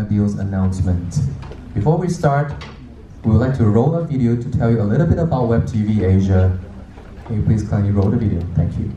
deals announcement. Before we start, we would like to roll a video to tell you a little bit about WebTVAsia. Can you please kindly roll the video? Thank you.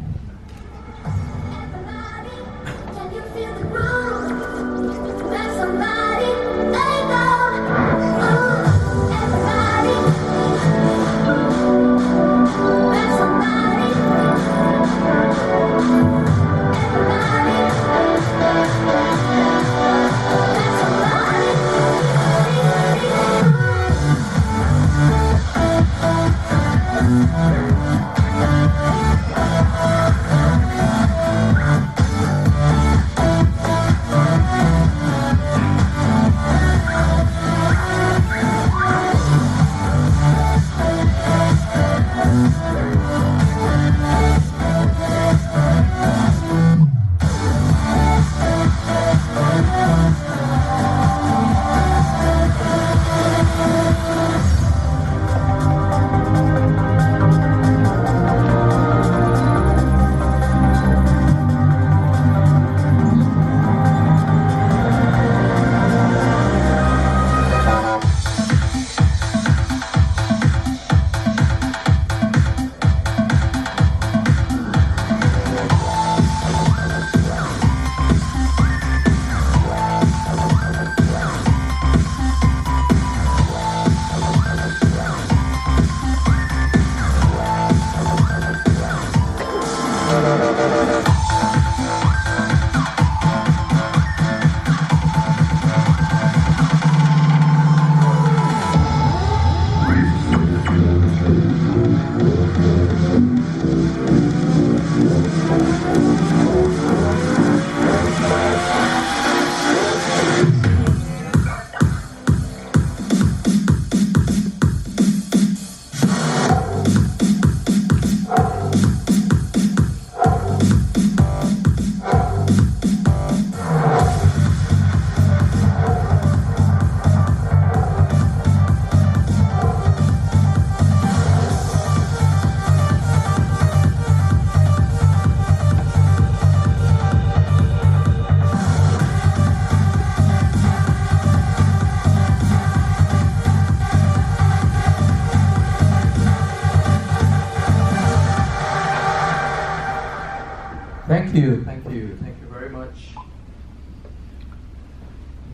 Thank you very much.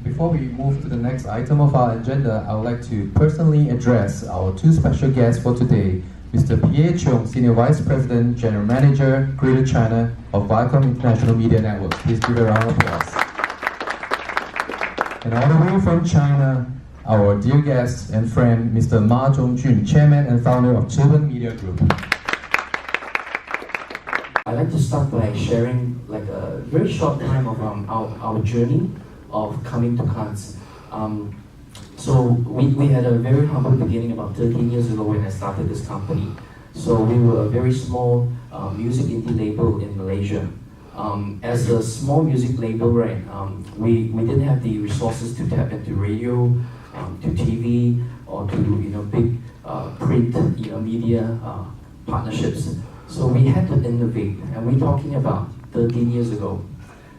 Before we move to the next item of our agenda, I would like to personally address our two special guests for today, Mr. Viacom, Senior Vice President, General Manager, Greater China of Viacom International Media Network. Please give a round of applause. And all the way from China, our dear guest and friend, Mr. Ma Zhongjun, Chairman and Founder of Ciwen Media Group. I'd like to start by sharing like a very short time of our journey of coming to Cannes. So we had a very humble beginning about 13 years ago when I started this company. So we were a very small music indie label in Malaysia. As a small music label, right, we didn't have the resources to tap into radio, to TV, or to big print media partnerships. So we had to innovate, and we're talking about 13 years ago.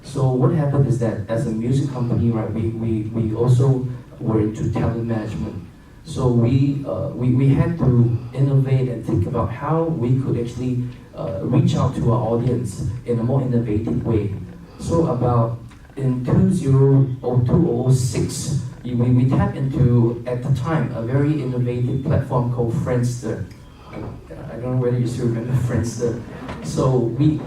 So what happened is that as a music company, right, we also were into talent management. So we had to innovate and think about how we could actually reach out to our audience in a more innovative way. So about in 2006, we tapped into, at the time, a very innovative platform called Friendster. I don't know whether you still remember Friendster. So we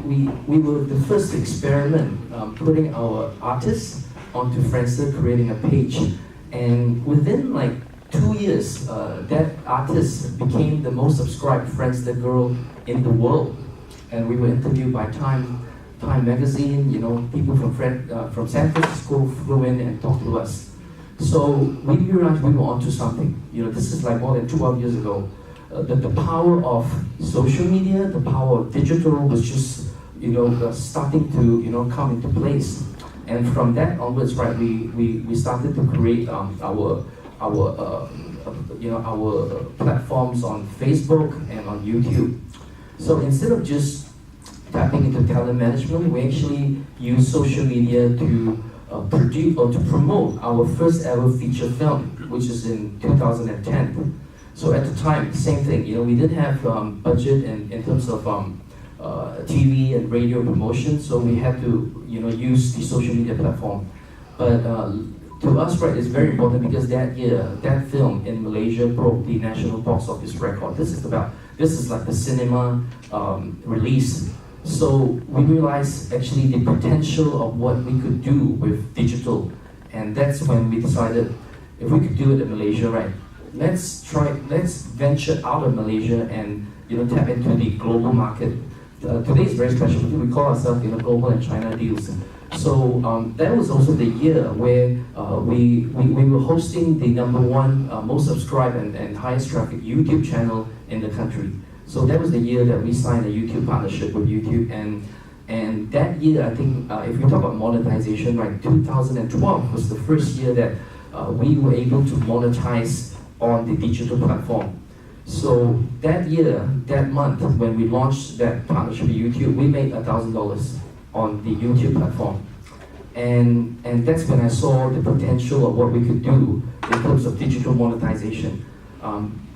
were the first to experiment putting our artists onto Friendster, creating a page. And within like 2 years, that artist became the most subscribed Friendster girl in the world. And we were interviewed by Time magazine, people from San Francisco flew in and talked to us. So we realized we were onto something. This is like more than 12 years ago. The power of social media, the power of digital was just, starting to, come into place. And from that onwards, right, we started to create our platforms on Facebook and on YouTube. So instead of just tapping into talent management, we actually use social media to produce or to promote our first ever feature film, which is in 2010. So at the time, same thing. We didn't have budget in terms of TV and radio promotion, so we had to use the social media platform. But to us, right, it's very important because that year, that film in Malaysia broke the national box office record. This is like the cinema release. So we realized actually the potential of what we could do with digital, and that's when we decided if we could do it in Malaysia, right? Let's venture out of Malaysia and tap into the global market. Today is very special. We call ourselves global and China deals. So that was also the year where we were hosting the #1 most subscribed and highest traffic YouTube channel in the country. So that was the year that we signed a YouTube partnership with YouTube, and that year I think if we talk about monetization, right, 2012 was the first year that we were able to monetize on the digital platform. So that year, that month, when we launched that partnership with YouTube, we made $1,000 on the YouTube platform. And that's when I saw the potential of what we could do in terms of digital monetization.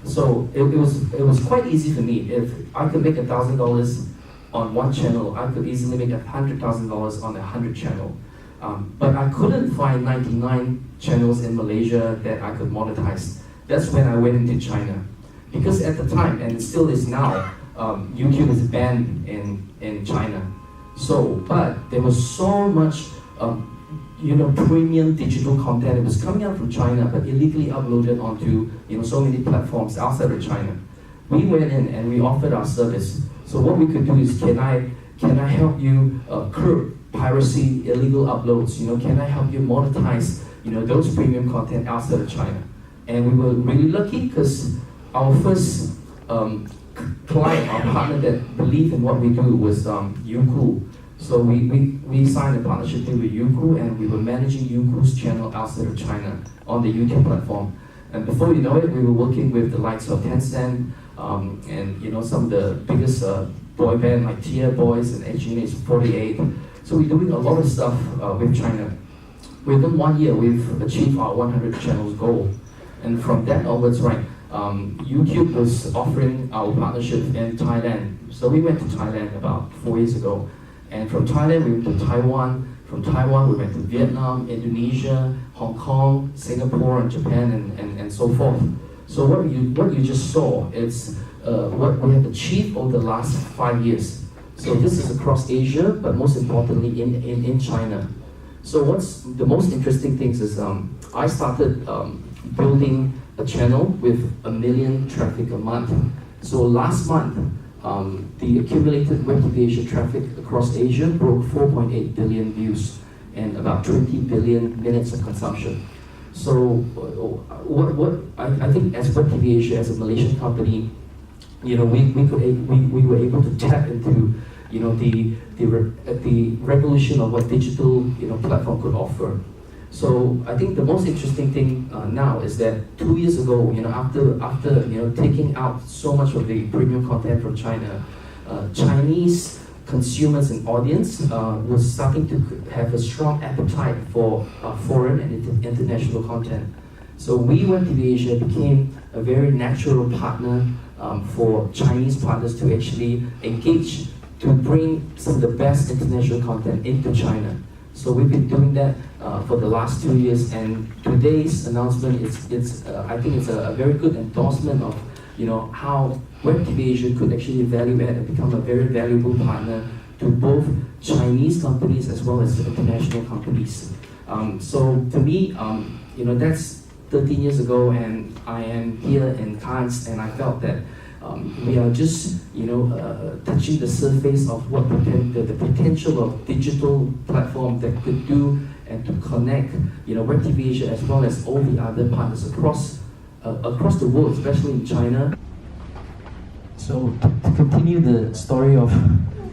So it was quite easy for me. If I could make $1,000 on one channel, I could easily make $100,000 on 100 channel. But I couldn't find 99 channels in Malaysia that I could monetize. That's when I went into China. Because at the time, and it still is now, YouTube is banned in China. So, but there was so much premium digital content. It was coming out from China, but illegally uploaded onto so many platforms outside of China. We went in and we offered our service. So what we could do is, can I help you curb piracy, illegal uploads? Can I help you monetize those premium content outside of China? And we were really lucky because our first client, our partner that believed in what we do was Youku. So we signed a partnership deal with Youku, and we were managing Youku's channel outside of China on the YouTube platform. And before you know it, we were working with the likes of Tencent and some of the biggest boy band like Tia Boys and HNH48. So we're doing a lot of stuff with China. Within 1 year, we've achieved our 100 channels goal. And from that onwards, right, YouTube was offering our partnership in Thailand. So we went to Thailand about 4 years ago. And from Thailand, we went to Taiwan. From Taiwan, we went to Vietnam, Indonesia, Hong Kong, Singapore, and Japan, and so forth. So what you just saw is what we have achieved over the last 5 years. So this is across Asia, but most importantly in China. So what's the most interesting things is I started building a channel with 1 million traffic a month. So last month, the accumulated WebTVAsia traffic across Asia broke 4.8 billion views and about 20 billion minutes of consumption. So I think as WebTVAsia, as a Malaysian company, we were able to tap into the revolution of what digital platform could offer. So I think the most interesting thing now is that 2 years ago, after taking out so much of the premium content from China, Chinese consumers and audience was starting to have a strong appetite for foreign and international content. So we, WebTVAsia, became a very natural partner for Chinese partners to actually engage to bring some of the best international content into China. So we've been doing that for the last 2 years, and today's announcement I think it's a very good endorsement of how WebTVAsia could actually value add and become a very valuable partner to both Chinese companies as well as international companies. So to me, that's 13 years ago, and I am here in Cannes, and I felt that we are just touching the surface of what the potential of digital platform that could do and to connect WebTVAsia as well as all the other partners across the world, especially in China. So to continue the story of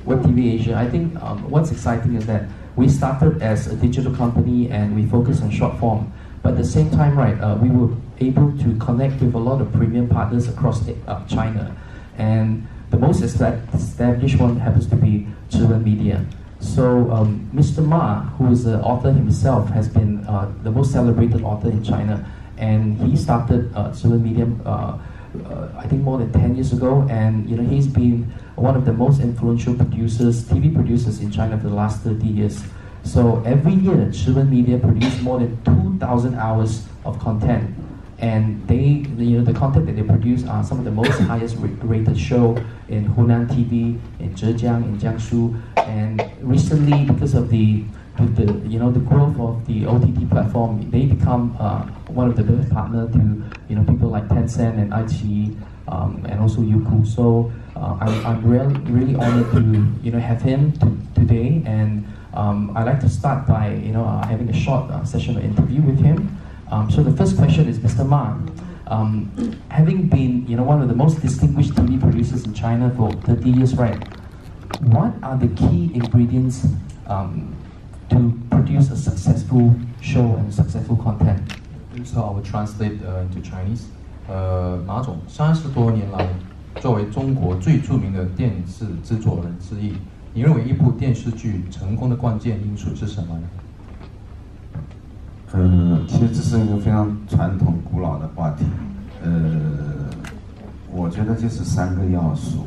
WebTVAsia, I think what's exciting is that we started as a digital company and we focus on short form. But at the same time, right, we were able to connect with a lot of premium partners across China. And the most established one happens to be Ciwen Media. So Mr. Ma, who is the author himself, has been the most celebrated author in China, and he started Ciwen Media, I think more than 10 years ago, and he's been one of the most influential producers, TV producers in China for the last 30 years. So every year, Ciwen Media produces more than 2,000 hours of content, and the content that they produce are some of the most highest rated show in Hunan TV, in Zhejiang, in Jiangsu, and recently, because of the growth of the OTT platform, they become one of the best partner to people like Tencent and iQIYI, and also Youku. So I'm really honored to have him today, and I'd like to start by having a short session of interview with him. So the first question is, Mr. Ma, having been one of the most distinguished TV producers in China for 30 years, right? What are the key ingredients to produce a successful show and successful content? So I will translate into Chinese. 马总30多年来，作为中国最著名的电视制作人之一，你认为一部电视剧成功的关键因素是什么呢？其实这是一个非常传统古老的话题。我觉得就是3个要素。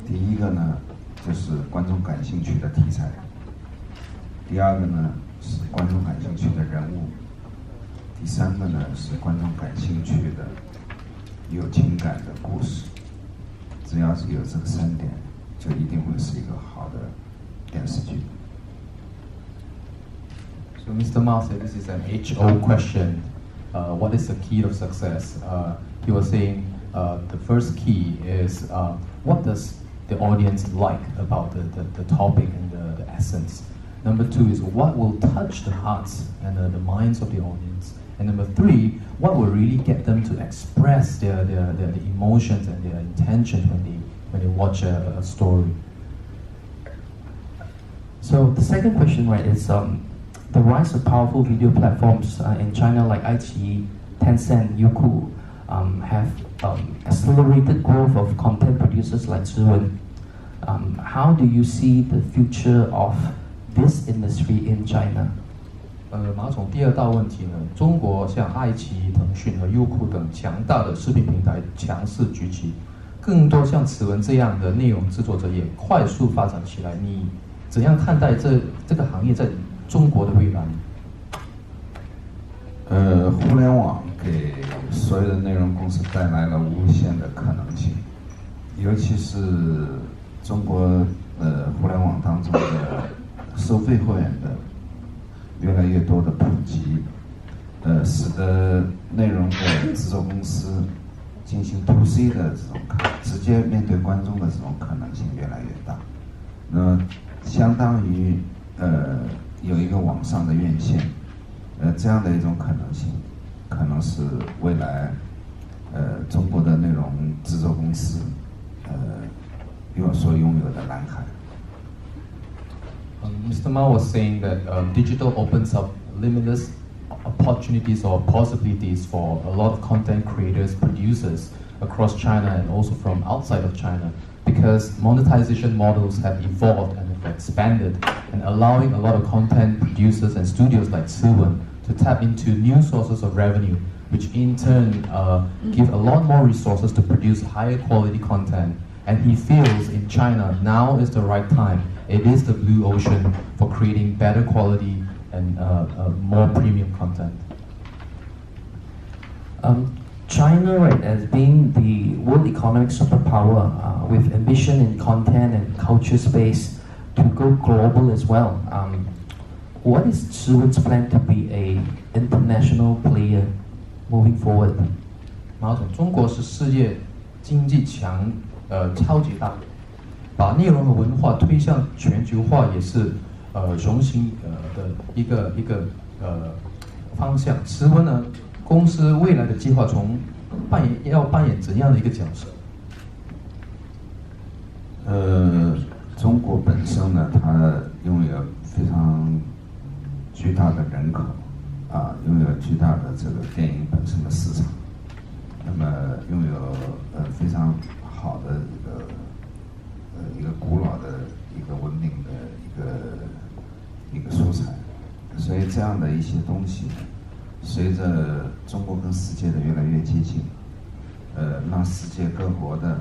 第一个呢，就是观众感兴趣的题材；第二个呢，是观众感兴趣的人物；第三个呢，是观众感兴趣的有情感的故事。只要是有这个3点，就一定会是一个好的电视剧。So Mr. Ma said this is an age-old question. What is the key of success? He was saying the first key is what does the audience like about the topic and the essence. Number 2 is what will touch the hearts and the minds of the audience. And number 3, what will really get them to express their emotions and their intentions when they watch a story. So the second question, right, is the rise of powerful video platforms in China like iQIYI, Tencent, Youku have accelerated growth of content producers like Ciwen. How do you see the future of this industry in China? 马总，第二大问题呢，中国像爱奇艺、腾讯和优酷等强大的视频平台强势崛起，更多像此文这样的内容制作者也快速发展起来。你怎样看待这个行业在中国的未来？互联网给所有的内容公司带来了无限的可能性，尤其是中国互联网当中的收费会员的越来越多的普及，使得内容的制作公司进行 to C 的这种直接面对观众的这种可能性越来越大。那相当于有一个网上的院线，这样的一种可能性，可能是未来中国的内容制作公司所拥有的蓝海。Mr. Ma was saying that digital opens up limitless opportunities or possibilities for a lot of content creators, producers across China and also from outside of China, because monetization models have evolved and have expanded, and allowing a lot of content producers and studios like Ciwen to tap into new sources of revenue, which in turn give a lot more resources to produce higher quality content. And he feels in China now is the right time. It is the blue ocean for creating better quality and more premium content. China, right, as being the world economic superpower with ambition in content and culture space to go global as well. What is Ciwen's plan to be a international player moving forward? 马总，中国是世界经济超级大，把内容和文化推向全球化也是荣幸的一个方向。Ciwen呢，公司未来的计划要扮演怎样的一个角色？中国本身呢，它拥有非常巨大的人口，拥有巨大的这个电影本身的市场，那么拥有非常好的一个古老的一个文明的一个一个素材。所以这样的一些东西，随着中国跟世界的越来越接近，让世界各国的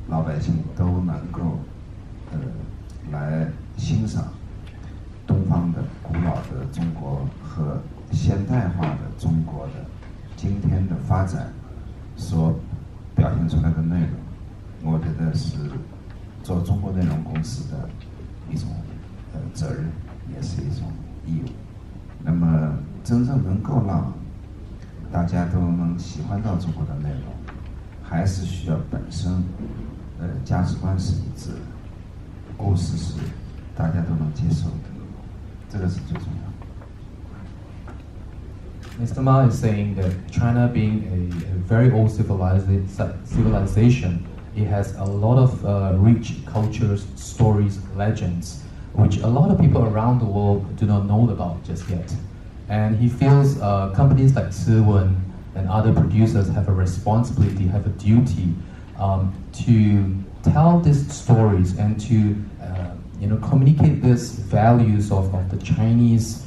老百姓都能够来欣赏东方的古老的中国和现代化的中国的今天的发展所表现出来的内容，我觉得是做中国内容公司的一种责任，也是一种义务。那么真正能够让大家都能喜欢到中国的内容，还是需要本身价值观是一致的，故事是大家都能接受的，这个是最重要的。Mr. Ma is saying that China being a very old civilization, it has a lot of rich cultures, stories, legends, which a lot of people around the world do not know about just yet. And he feels companies like Ciwen and other producers have a responsibility, have a duty to tell these stories and to communicate these values of the Chinese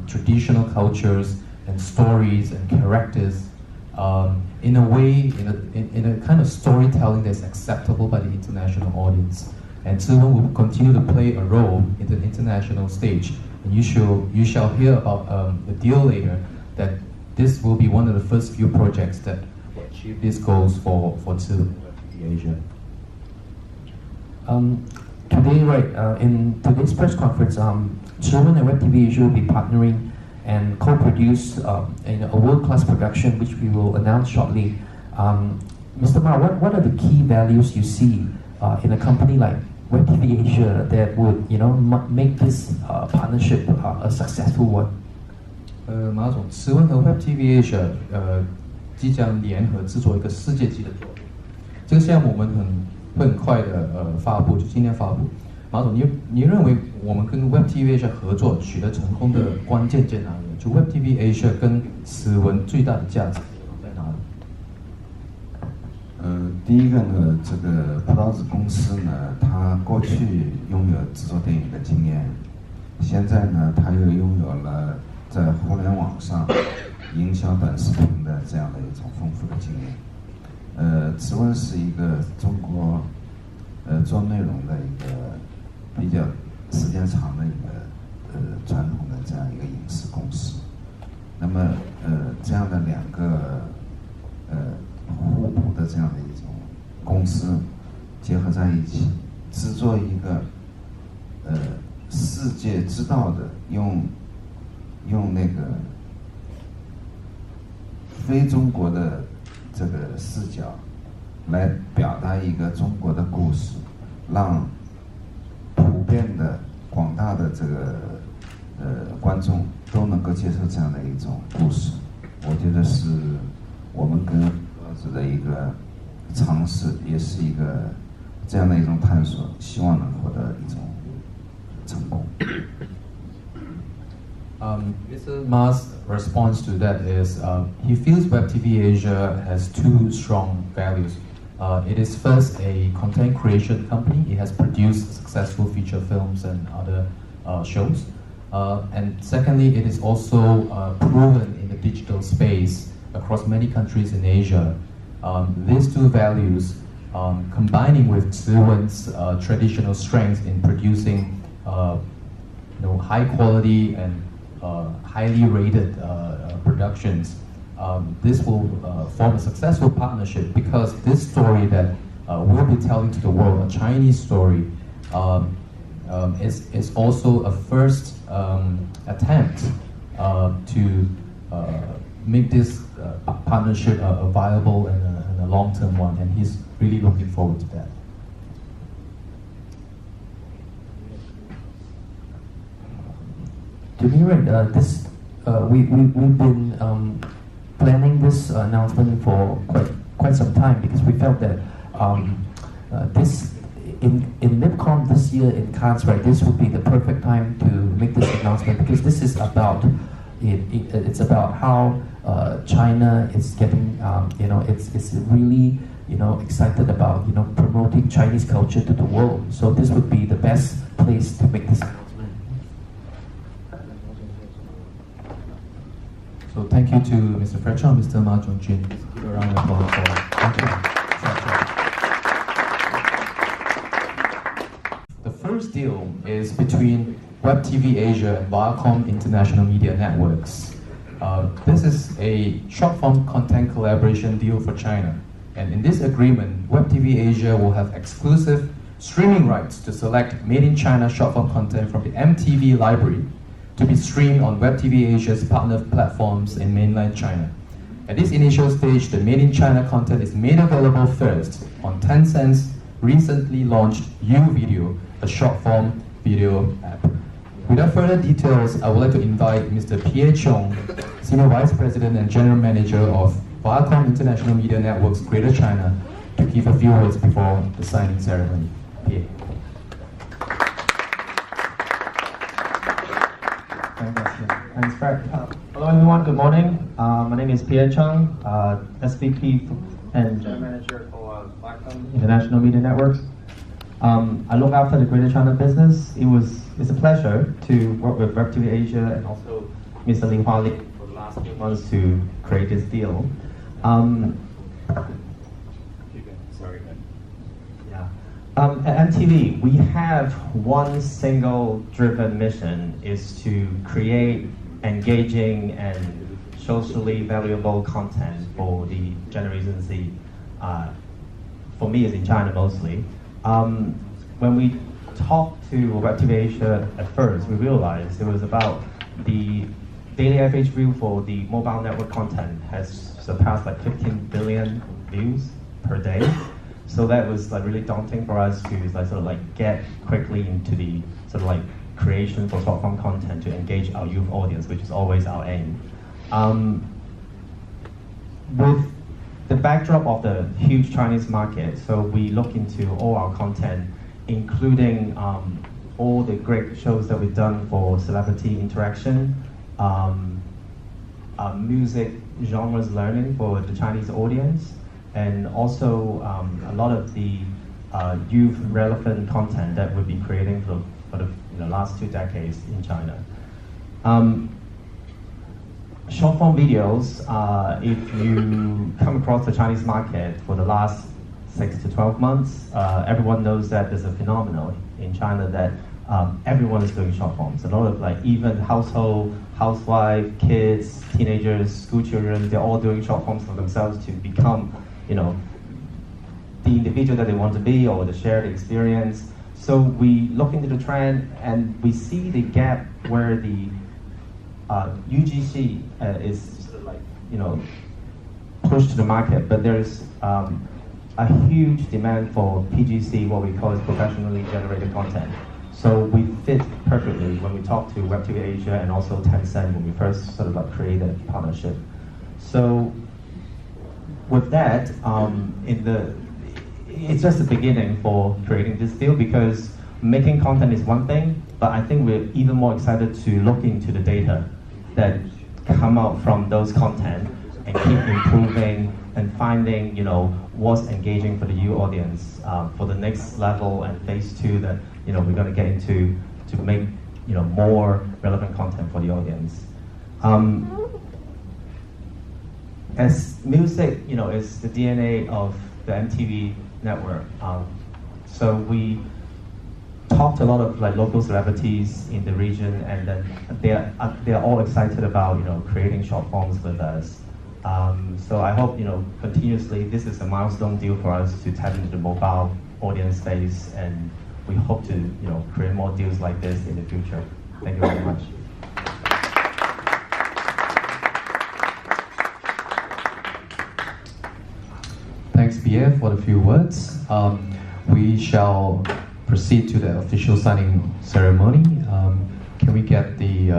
traditional cultures and stories and characters in a way, in a kind of storytelling that's acceptable by the international audience. And Ciwen will continue to play a role in the international stage. And you shall hear about the deal later, that this will be one of the first few projects that will achieve these goals for Ciwen WebTVAsia. Today, in today's press conference, Ciwen and WebTVAsia will be partnering and co-produce in a world-class production, which we will announce shortly. Mr. Ma, what are the key values you see in a company like WebTVAsia that would, make this partnership a successful one? 马总，慈文和 WebTVAsia 即将联合制作一个世界级的作品。这个项目我们会很快的发布，就今天发布。马总，你认为我们跟 WebTVAsia 合作取得成功的关键在哪里？就 WebTVAsia 跟慈文最大的价值在哪里？第一个呢，这个葡萄子公司呢，它过去拥有制作电影的经验，现在呢，它又拥有了在互联网上营销短视频的这样的一种丰富的经验。慈文是一个中国做内容的一个比较时间长的一个传统的这样一个影视公司。那么这样的两个互补的这样的一种公司结合在一起，制作一个世界知道的用那个非中国的这个视角来表达一个中国的故事，让普遍的广大的这个观众都能够接受这样的一种故事。我觉得是我们跟的一个尝试，也是一个这样的一种探索，希望能获得一种成功。Mr. Ma's response to that is he feels WebTVAsia has two strong values. It is first a content creation company. It has produced successful feature films and other shows. And secondly, it is also proven in the digital space across many countries in Asia. These two values, combining with Ciwen's traditional strengths in producing high quality and highly rated productions, this will form a successful partnership, because this story that we'll be telling to the world, a Chinese story, is also a first attempt to make this partnership a viable and a long-term one, and he's really looking forward to that. To me, we've been planning this announcement for quite some time, because we felt that this in MICOM this year in Cannes, this would be the perfect time to make this announcement, because this is about it's about how China is getting it's really excited about promoting Chinese culture to the world. So this would be the best place to make this announcement. So thank you to Mr. Fred Chong, Mr. Ma Zhongjun. Give a round of applause for thank you. The first deal is between WebTVAsia and Viacom International Media Networks. This is a short-form content collaboration deal for China. And in this agreement, WebTVAsia will have exclusive streaming rights to select made-in-China short-form content from the MTV library to be streamed on WebTVAsia's partner platforms in mainland China. At this initial stage, the made-in-China content is made available first on Tencent's recently launched YouVideo, a short-form video app. Without further details, I would like to invite Mr. Pierre Chung, Senior Vice President and General Manager of Viacom International Media Networks Greater China, to give a few words before the signing ceremony. Pierre. Thanks, Fred. Hello everyone, good morning. My name is Pierre Chung, SVP and General Manager for Viacom International Media Networks. I look after the Greater China business. It's a pleasure to work with WebTVAsia and also Mr. Li Huali for the last few months to create this deal. At MTV, we have one single driven mission, is to create engaging and socially valuable content for the Generation Z. For me, it's in China mostly. When we talked to WebTVAsia at first, we realized it was about the daily average view for the mobile network content has surpassed like 15 billion views per day. So that was like really daunting for us to get quickly into the creation for short form content to engage our youth audience, which is always our aim. With the backdrop of the huge Chinese market, so we look into all our content, including all the great shows that we've done for celebrity interaction, music genres learning for the Chinese audience, and also a lot of the youth relevant content that we'll be creating for the last 2 decades in China. Short form videos, if you come across the Chinese market for the last 6 to 12 months, everyone knows that there's a phenomenon in China that everyone is doing short forms. A lot of even housewife, kids, teenagers, school children, they're all doing short forms for themselves to become the individual that they want to be or to share the experience. So we look into the trend and we see the gap where the UGC is pushed to the market, but there's a huge demand for PGC, what we call is professionally generated content. So we fit perfectly when we talk to WebTVAsia and also Tencent when we first created a partnership. So with that, it's just the beginning for creating this deal, because making content is one thing, but I think we're even more excited to look into the data that come out from those content and keep improving and finding what's engaging for the youth audience for the next level and phase 2 that we're going to get into to make more relevant content for the audience. As music, is the DNA of the MTV network. So we talked to a lot of local celebrities in the region, and then they're all excited about creating short forms with us. So I hope continuously this is a milestone deal for us to tap into the mobile audience space, and we hope to create more deals like this in the future. Thank you very much. Thanks, Pierre, for the few words. We shall proceed to the official signing ceremony. Can we get the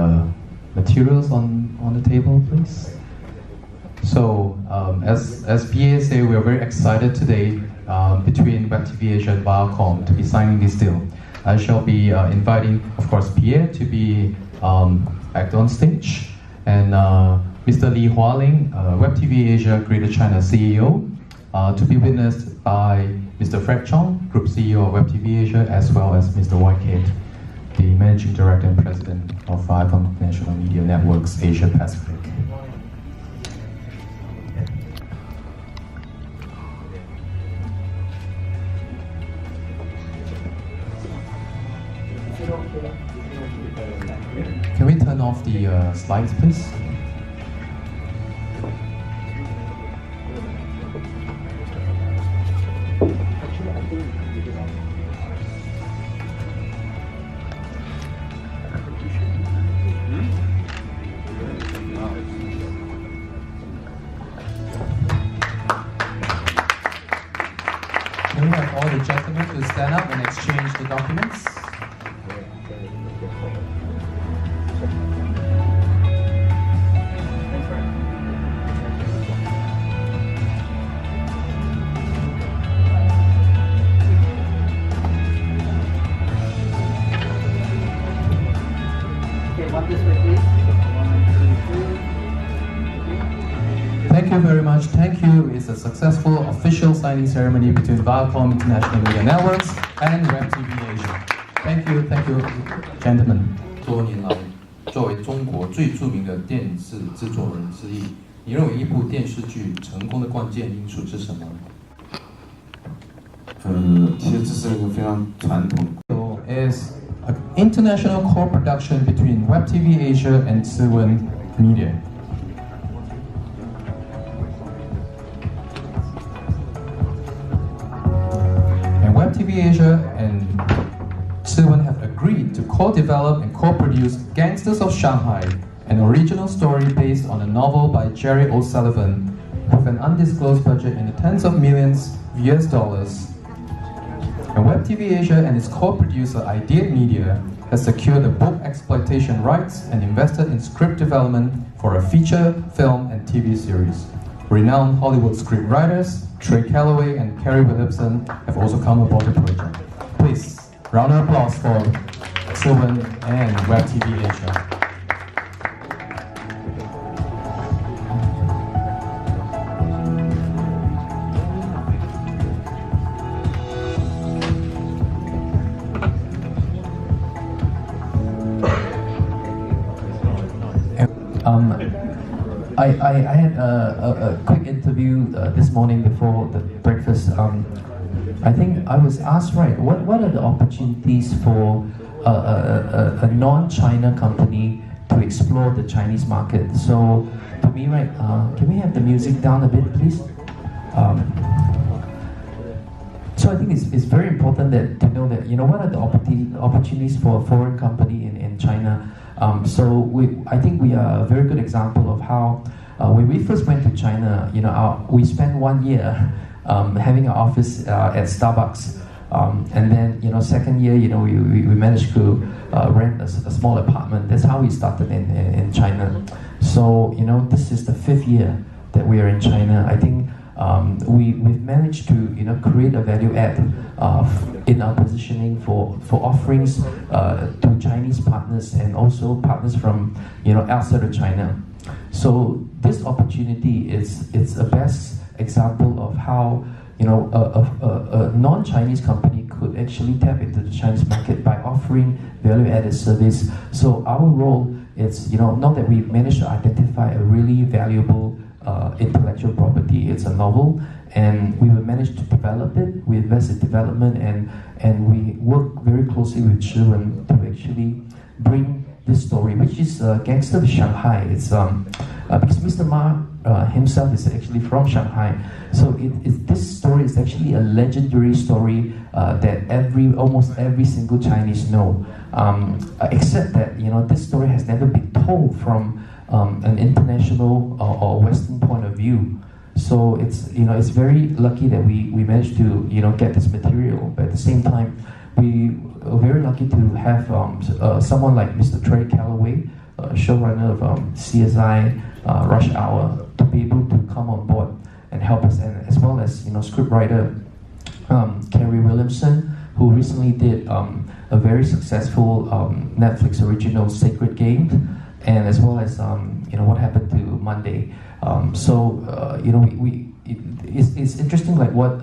materials on the table, please? So, as Pierre said, we are very excited today between WebTVAsia and Viacom to be signing this deal. I shall be inviting, of course, Pierre to be back on stage, and Mr. Li Huali, WebTVAsia Greater China CEO, to be witnessed by Mr. Fred Chong, Group CEO of WebTVAsia, as well as Mr. Whitehead, the Managing Director and President of Viacom International Media Networks Asia Pacific. Can we turn off the slides, please? Can we have all the gentlemen to stand up and exchange the documents? Thank you very much. Thank you. It's a successful official signing ceremony between Viacom International Media Networks and WebTVAsia. Thank you, gentlemen. 多年来，作为中国最著名的电视制作人之一，你认为一部电视剧成功的关键因素是什么？其实这是一个非常传统。Is an international co-production between WebTVAsia and Ciwen Media. And WebTVAsia and Ciwen have agreed to co-develop and co-produce Gangsters of Shanghai, an original story based on a novel by Jerry O'Sullivan, with an undisclosed budget in the tens of millions US dollars. And WebTVAsia and its co-producer Ideate Media has secured the book exploitation rights and invested in script development for a feature, film, and TV series. Renowned Hollywood scriptwriters Trey Calloway and Kerry Williamson have also come aboard the project. Please, round of applause for Ciwen and WebTVAsia. I had a quick interview this morning before the breakfast. I think I was asked, right, what are the opportunities for a non-China company to explore the Chinese market? So, to me, right, can we have the music down a bit, please? So I think it's very important to know that, what are the opportunities for a foreign company in China. I think we are a very good example of how when we first went to China, we spent 1 year having an office at Starbucks, and then second year, we managed to rent a small apartment. That's how we started in China. So this is the 5th year that we are in China. I think we've managed to create a value add in our positioning for offerings to Chinese partners and also partners from outside of China. So this opportunity it's a best example of how a non-Chinese company could actually tap into the Chinese market by offering value-added service. So our role is not that we've managed to identify a really valuable intellectual property. It's a novel, and we will manage to develop it. We invest in development, and we work very closely with Ciwen to actually bring this story, which is Gangster of Shanghai. It's because Mr. Ma himself is actually from Shanghai, so this story is actually a legendary story that almost every single Chinese know, except that this story has never been told from an international or Western point of view. So it's very lucky that we managed to get this material. But at the same time, we are very lucky to have someone like Mr. Trey Calloway, showrunner of CSI Rush Hour, to be able to come on board and help us, and as well as scriptwriter Kerry Williamson, who recently did a very successful Netflix original Sacred Games, and as well as What Happened to Monday. it's interesting, like what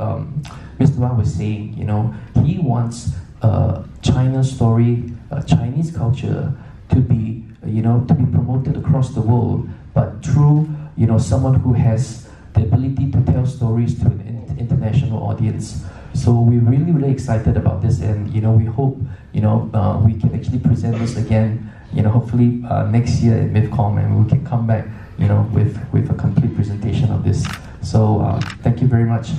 Mr. Wang was saying. You know, he wants China's story, Chinese culture, to be promoted across the world, but through someone who has the ability to tell stories to an international audience. So we're really excited about this, and we hope we can actually present this again, hopefully next year at MICOM, and we can come back with a complete presentation of this. So thank you very much.